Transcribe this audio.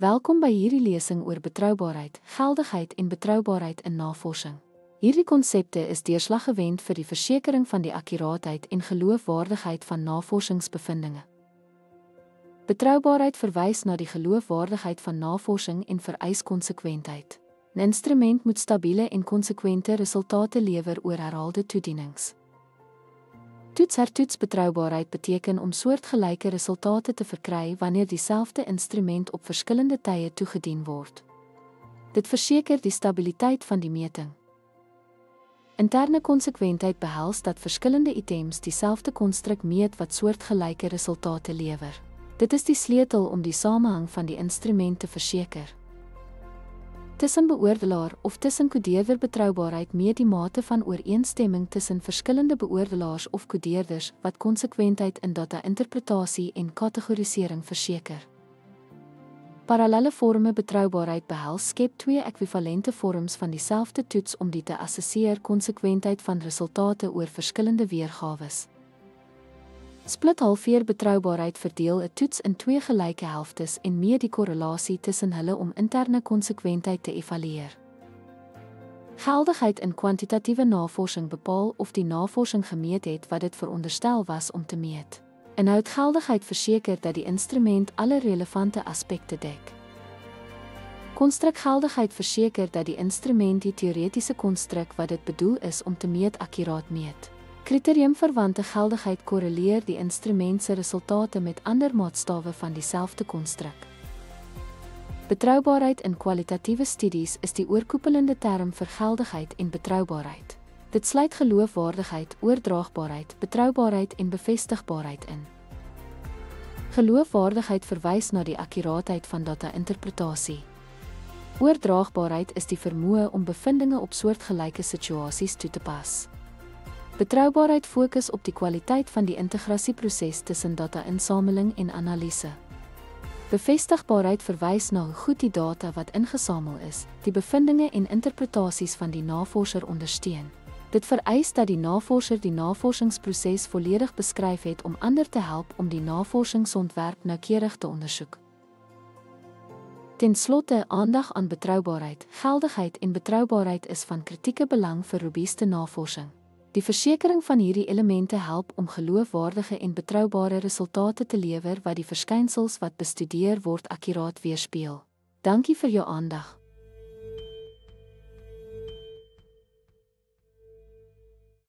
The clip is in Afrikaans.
Welkom by hierdie lesing oor betroubaarheid, geldigheid en betroubaarheid in navorsing. Hierdie konsepte is deurslaggewend vir die versekering van die akkuraatheid en geloofwaardigheid van navorsingsbevindinge. Betroubaarheid verwys na die geloofwaardigheid van navorsing en vereis konsekwentheid. 'n Instrument moet stabiele en konsekwente resultate lewer oor herhaalde toedienings. Toets-hertoets betroubaarheid beteken om soortgelyke resultate te verkry wanneer dieselfde instrument op verskillende tye toegedien word. Dit verseker die stabiliteit van die meting. Interne konsekwentheid behels dat verskillende items dieselfde konstruk meet wat soortgelyke resultate lewer. Dit is die sleutel om die samehang van die instrument te verseker. Tussen beoordelaar of tussen kodeerder betroubaarheid meet die mate van ooreenstemming tussen verskillende beoordelaars of kodeerders wat konsekwentheid in data-interpretasie en kategorisering verseker. Parallelle vorme betroubaarheid behels skep twee ekwivalente vorms van dieselfde toets om die te assesseer konsekwentheid van resultate oor verskillende weergawes. Split-halfveer betroubaarheid verdeel 'n toets in twee gelyke helftes en meet die korrelasie tussen hulle om interne konsekwentheid te evalueer. Geldigheid in kwantitatiewe navorsing bepaal of die navorsing gemeet het wat dit veronderstel was om te meet. Inhoudgeldigheid verseker dat die instrument alle relevante aspekte dek. Konstrukgeldigheid verseker dat die instrument die teoretiese konstruk wat dit bedoel is om te meet akkuraat meet. Kriteriumverwante geldigheid korreleer die instrument se resultate met ander maatstawe van dieselfde konstruk. Betroubaarheid in kwalitatiewe studies is die oorkoepelende term vir geldigheid en betroubaarheid. Dit sluit geloofwaardigheid, oordraagbaarheid, betroubaarheid en bevestigbaarheid in. Geloofwaardigheid verwys na die akkuraatheid van data-interpretasie. Oordraagbaarheid is die vermoë om bevindinge op soortgelyke situasies toe te pas. Betroubaarheid fokus op die kwaliteit van die integrasieproses tussen data-insameling en analise. Bevestigbaarheid verwys na hoe goed die data wat ingesamel is, die bevindinge en interpretasies van die navorser ondersteun. Dit vereis dat die navorser die navorsingsproses volledig beskryf het om ander te help om die navorsingsontwerp noukeurig te ondersoek. Ten slotte, aandag aan betroubaarheid, geldigheid en betroubaarheid is van kritieke belang vir robuuste navorsing. Die versekering van hierdie elemente help om geloofwaardige en betroubare resultate te lewer wat die verskynsels wat bestudeer word akkuraat weerspieël. Dankie vir jou aandag.